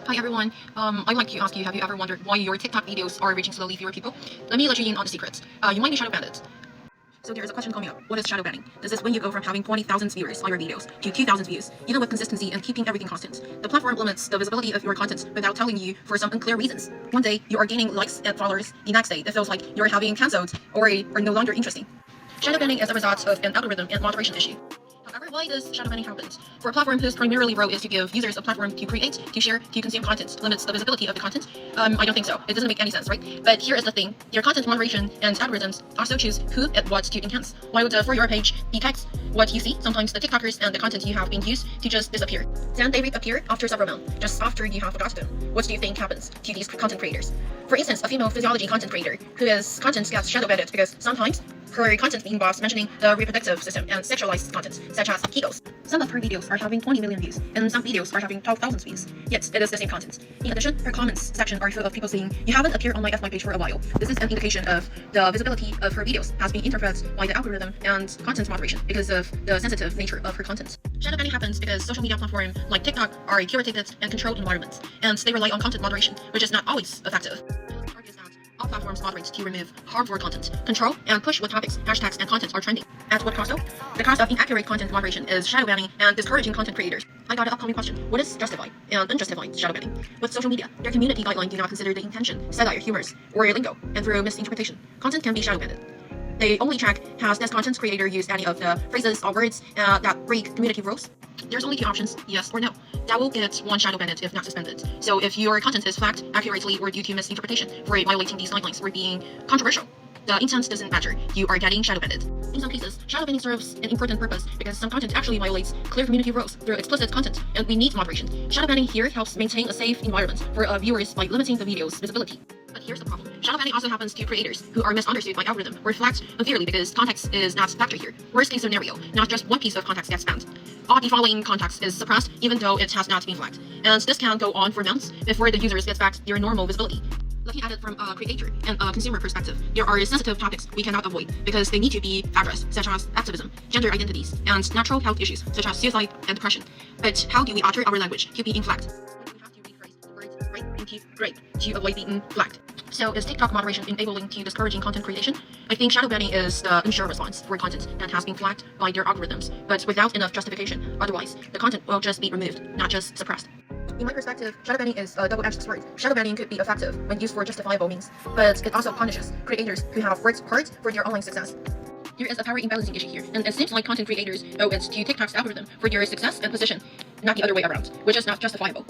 Hi everyone, I'd like to ask you, have you ever wondered why your TikTok videos are reaching slowly fewer people? Let me let you in on the secrets. You might be shadow banned. So there is a question coming up. What is shadow banning? This is when you go from having 20,000 viewers on your videos to 2,000 views, even with consistency and keeping everything constant. The platform limits the visibility of your content without telling you for some unclear reasons. One day, you are gaining likes and followers. The next day, it feels like you're having cancelled or are no longer interesting. Shadow banning is a result of an algorithm and moderation issue. However, why does shadow banning happen? For a platform whose primarily role is to give users a platform to create, to share, to consume content, limits the visibility of the content? I don't think so. It doesn't make any sense, right? But here is the thing. Your content moderation and algorithms also choose who and what to enhance. While the For Your page detects what you see, sometimes the TikTokers and the content you have been used to just disappear. Then they reappear after several months, just after you have forgotten them. What do you think happens to these content creators? For instance, a female physiology content creator whose content gets shadow banned because sometimes her content involves mentioning the reproductive system and sexualized content, such as Kegels. Some of her videos are having 20 million views, and some videos are having 12,000 views. Yet, it is the same content. In addition, her comments section are full of people saying, "You haven't appeared on my FY page for a while." This is an indication of the visibility of her videos has been interfered by the algorithm and content moderation because of the sensitive nature of her content. Shadow banning happens because social media platforms like TikTok are curated and controlled environments, and they rely on content moderation, which is not always effective. All platforms moderate to remove harmful content, control, and push what topics, hashtags, and content are trending. At what cost though? The cost of inaccurate content moderation is shadow banning and discouraging content creators. I got an upcoming question. What is justified and unjustified shadow banning? With social media, their community guidelines do not consider the intention, satire, humors, or lingo, and through misinterpretation, content can be shadow banned. They only check has this content creator used any of the phrases or words that break community rules. There's only two options, yes or no. That will get one shadow banned if not suspended. So if your content is flagged accurately or due to misinterpretation for violating these guidelines or being controversial, the intent doesn't matter. You are getting shadow banned. In some cases, shadow banning serves an important purpose because some content actually violates clear community rules through explicit content, and we need moderation. Shadow banning here helps maintain a safe environment for viewers by limiting the video's visibility. But here's the problem. Shadow banning also happens to creators who are misunderstood by algorithm or flagged unfairly because context is not factored here. Worst case scenario, not just one piece of context gets banned. All the following context is suppressed even though it has not been flagged. And this can go on for months before the users get back their normal visibility. Looking at it from a creator and a consumer perspective, there are sensitive topics we cannot avoid because they need to be addressed, such as activism, gender identities, and natural health issues, such as suicide and depression. But how do we alter our language to being flagged? We have to rephrase the words rape into rape to avoid being flagged. So is TikTok moderation enabling to discouraging content creation? I think shadow banning is the unsure response for content that has been flagged by their algorithms, but without enough justification. Otherwise, the content will just be removed, not just suppressed. In my perspective, shadow banning is a double-edged sword. Shadow banning could be effective when used for justifiable means, but it also punishes creators who have worked hard for their online success. There is a power imbalancing issue here, and it seems like content creators owe it to TikTok's algorithm for their success and position, not the other way around, which is not justifiable.